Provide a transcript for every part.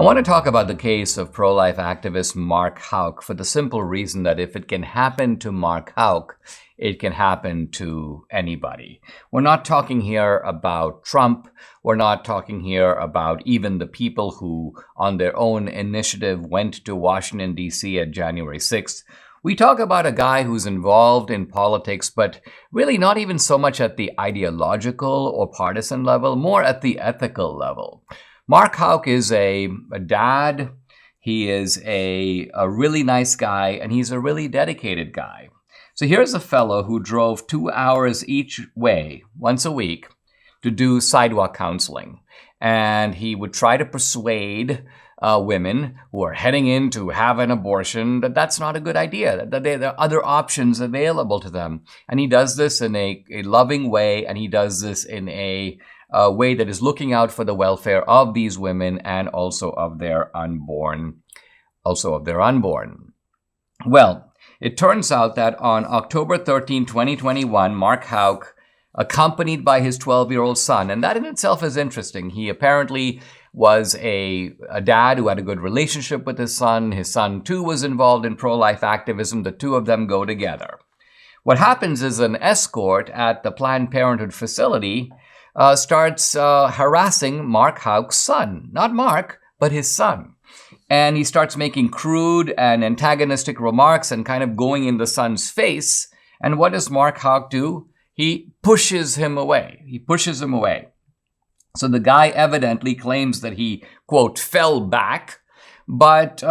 want to talk about the case of pro-life activist Mark Houck for the simple reason that if it can happen to Mark Houck, it can happen to anybody. We're not talking here about Trump. We're not talking here about even the people who, on their own initiative, went to Washington, D.C. at January 6th. We talk about a guy who's involved in politics, but really not even so much at the ideological or partisan level, more at the ethical level. Mark Houck is a dad. He is a really nice guy, and he's a really dedicated guy. So here's a fellow who drove 2 hours each way, once a week, to do sidewalk counseling. And he would try to persuade women who are heading in to have an abortion that that's not a good idea, that there are other options available to them. And he does this in a loving way, and he does this in a way that is looking out for the welfare of these women and also of their unborn. Well, it turns out that on October 13, 2021, Mark Houck, accompanied by his 12-year-old son, and that in itself is interesting. He apparently was a dad who had a good relationship with his son. His son, too, was involved in pro-life activism. The two of them go together. What happens is an escort at the Planned Parenthood facility starts harassing Mark Houck's son. Not Mark, but his son. And he starts making crude and antagonistic remarks and kind of going in the son's face. And what does Mark Houck do? He pushes him away. So the guy evidently claims that he, quote, fell back. But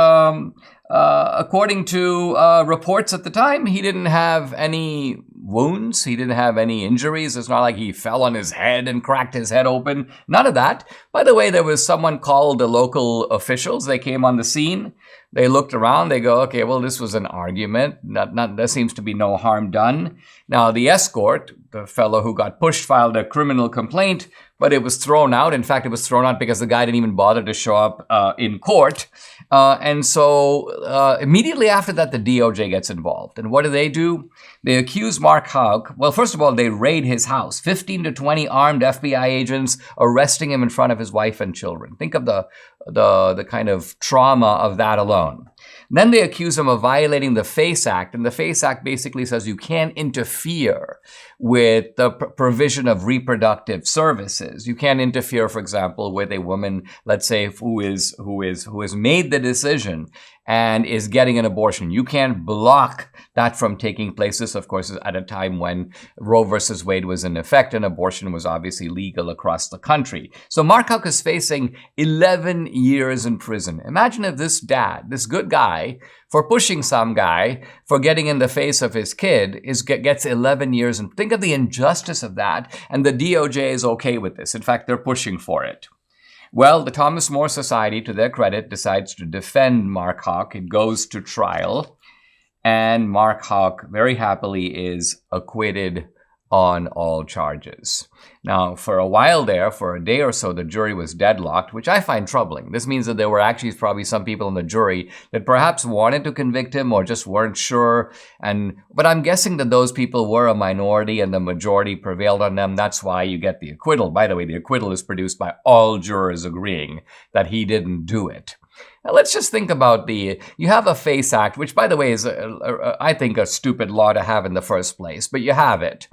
according to reports at the time, he didn't have any wounds. He didn't have any injuries. It's not like he fell on his head and cracked his head open. None of that. By the way, there was someone called the local officials. They came on the scene. They looked around. They go, okay, well, this was an argument. There seems to be no harm done. Now, the escort, the fellow who got pushed, filed a criminal complaint, but it was thrown out. In fact, it was thrown out because the guy didn't even bother to show up in court. And so immediately after that, the DOJ gets involved. And what do? They accuse Mark Houck. Well, first of all, they raid his house. 15 to 20 armed FBI agents arresting him in front of his wife and children. Think of the kind of trauma of that alone. Then they accuse him of violating the FACE Act. And the FACE Act basically says you can't interfere with the provision of reproductive services. You can't interfere, for example, with a woman, let's say, who has made the decision and is getting an abortion. You can't block that from taking place. This, of course, is at a time when Roe versus Wade was in effect and abortion was obviously legal across the country. So Mark Houck is facing 11 years in prison. Imagine if this dad, this good guy, for pushing some guy, for getting in the face of his kid, gets 11 years. And think of the injustice of that. And the DOJ is okay with this. In fact, they're pushing for it. Well, the Thomas More Society, to their credit, decides to defend Mark Houck. It goes to trial. And Mark Houck very happily is acquitted on all charges. Now, for a while there, for a day or so, the jury was deadlocked, which I find troubling. This means that there were actually probably some people in the jury that perhaps wanted to convict him or just weren't sure. But I'm guessing that those people were a minority and the majority prevailed on them. That's why you get the acquittal. By the way, the acquittal is produced by all jurors agreeing that he didn't do it. Now, let's just think about you have a FACE Act, which, by the way, is, I think, a stupid law to have in the first place, but you have it.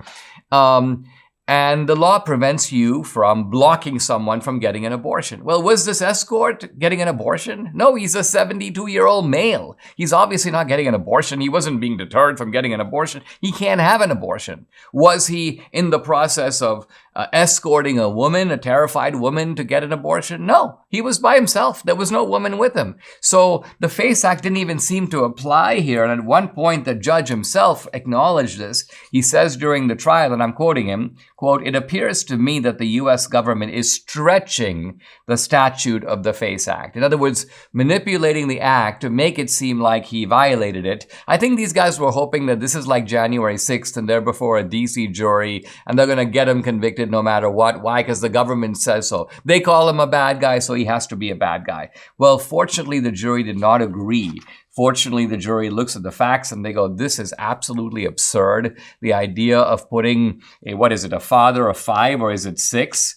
And the law prevents you from blocking someone from getting an abortion. Well, was this escort getting an abortion? No, he's a 72-year-old male. He's obviously not getting an abortion. He wasn't being deterred from getting an abortion. He can't have an abortion. Was he in the process of escorting a woman, a terrified woman, to get an abortion? No, he was by himself. There was no woman with him. So the FACE Act didn't even seem to apply here. And at one point, the judge himself acknowledged this. He says during the trial, and I'm quoting him, quote, "It appears to me that the U.S. government is stretching the statute of the FACE Act." In other words, manipulating the act to make it seem like he violated it. I think these guys were hoping that this is like January 6th and they're before a D.C. jury and they're going to get him convicted no matter what. Why? Because the government says so. They call him a bad guy, so he has to be a bad guy. Well, fortunately, the jury did not agree. Fortunately, the jury looks at the facts and they go, this is absolutely absurd. The idea of putting a father of 5 or is it 6?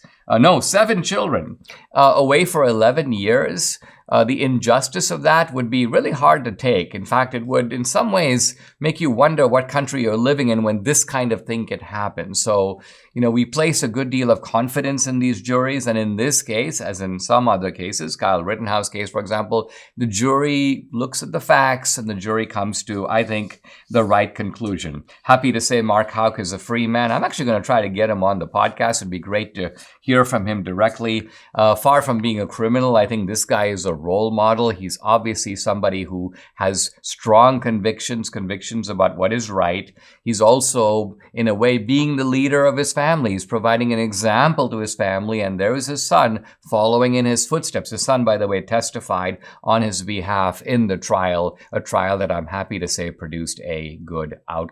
7 children away for 11 years the injustice of that would be really hard to take. In fact, it would in some ways make you wonder what country you're living in when this kind of thing could happen. So, we place a good deal of confidence in these juries. And in this case, as in some other cases, Kyle Rittenhouse case, for example, the jury looks at the facts and the jury comes to, I think, the right conclusion. Happy to say Mark Houck is a free man. I'm actually going to try to get him on the podcast. It'd be great to hear from him directly. Far from being a criminal, I think this guy is a role model. He's obviously somebody who has strong convictions about what is right. He's also, in a way, being the leader of his family. He's providing an example to his family, and there is his son following in his footsteps. His son, by the way, testified on his behalf in the trial, a trial that I'm happy to say produced a good outcome.